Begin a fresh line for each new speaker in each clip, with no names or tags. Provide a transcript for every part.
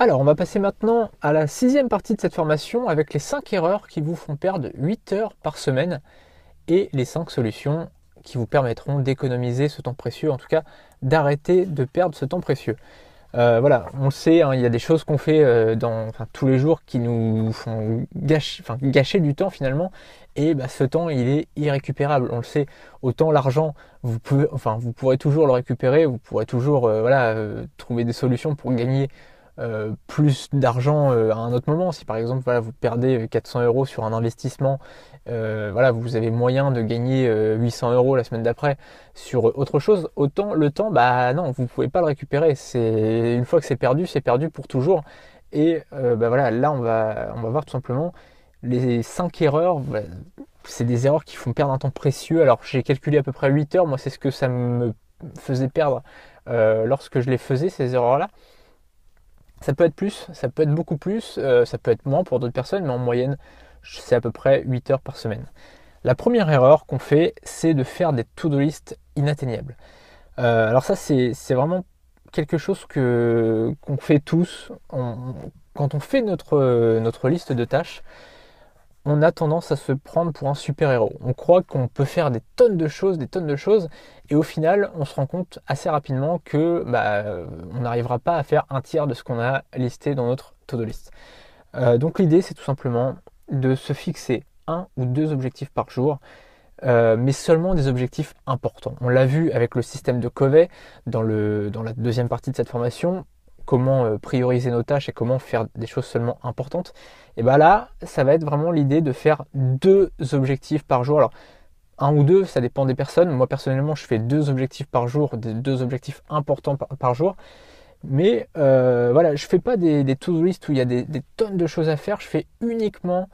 Alors, on va passer maintenant à la sixième partie de cette formation avec les 5 erreurs qui vous font perdre 8 heures par semaine et les 5 solutions qui vous permettront d'économiser ce temps précieux, en tout cas d'arrêter de perdre ce temps précieux. Voilà, on le sait, hein, il y a des choses qu'on fait tous les jours qui nous font gâcher du temps finalement, et bah, ce temps il est irrécupérable. On le sait, autant l'argent, vous pourrez toujours le récupérer, vous pourrez toujours trouver des solutions pour gagner plus d'argent à un autre moment. Si par exemple voilà, vous perdez 400 euros sur un investissement, voilà, vous avez moyen de gagner 800 euros la semaine d'après sur autre chose, autant le temps, bah non, vous ne pouvez pas le récupérer. C'est une fois que c'est perdu pour toujours. Et bah voilà, là on va voir tout simplement les 5 erreurs. Bah, c'est des erreurs qui font perdre un temps précieux. Alors j'ai calculé à peu près 8 heures, moi c'est ce que ça me faisait perdre lorsque je les faisais, ces erreurs-là. Ça peut être plus, ça peut être beaucoup plus, ça peut être moins pour d'autres personnes, mais en moyenne, c'est à peu près 8 heures par semaine. La première erreur qu'on fait, c'est de faire des to-do list inatteignables. Alors ça, c'est vraiment quelque chose qu'on fait tous. Quand on fait notre liste de tâches, on a tendance à se prendre pour un super-héros. On croit qu'on peut faire des tonnes de choses, et au final, on se rend compte assez rapidement que on n'arrivera pas à faire un tiers de ce qu'on a listé dans notre to-do list. Donc l'idée, c'est tout simplement de se fixer un ou deux objectifs par jour, mais seulement des objectifs importants. On l'a vu avec le système de Covey dans la deuxième partie de cette formation, comment prioriser nos tâches et comment faire des choses seulement importantes. Et bien là, ça va être vraiment l'idée de faire deux objectifs par jour. Alors, un ou deux, ça dépend des personnes. Moi, personnellement, je fais deux objectifs par jour, deux objectifs importants par jour. Mais voilà, je ne fais pas des to-do list où il y a des tonnes de choses à faire. Je fais uniquement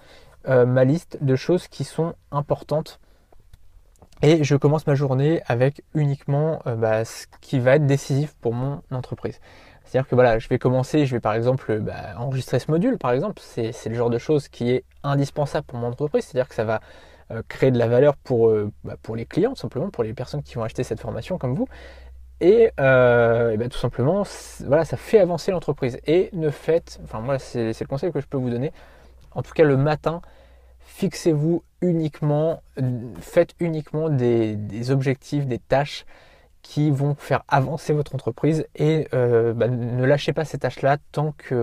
ma liste de choses qui sont importantes. Et je commence ma journée avec uniquement ce qui va être décisif pour mon entreprise. C'est-à-dire que voilà, je vais commencer, je vais par exemple enregistrer ce module, par exemple. C'est le genre de choses qui est indispensable pour mon entreprise. C'est-à-dire que ça va créer de la valeur pour les clients, tout simplement, pour les personnes qui vont acheter cette formation comme vous. Et tout simplement, voilà, ça fait avancer l'entreprise. Et ne faites, enfin moi c'est le conseil que je peux vous donner, en tout cas le matin, fixez-vous uniquement, faites uniquement des objectifs, des tâches qui vont faire avancer votre entreprise, et ne lâchez pas ces tâches-là tant que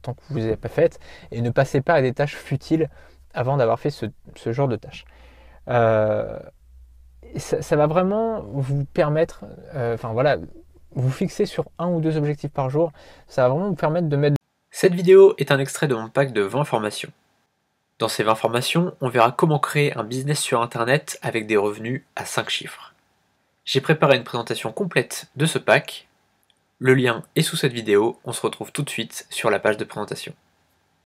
tant que vous les avez pas faites, et ne passez pas à des tâches futiles avant d'avoir fait ce genre de tâches. Euh, ça va vraiment vous permettre, vous fixer sur un ou deux objectifs par jour, ça va vraiment vous permettre de mettre...
Cette vidéo est un extrait de mon pack de 20 formations. Dans ces 20 formations, on verra comment créer un business sur Internet avec des revenus à 5 chiffres. J'ai préparé une présentation complète de ce pack. Le lien est sous cette vidéo, on se retrouve tout de suite sur la page de présentation.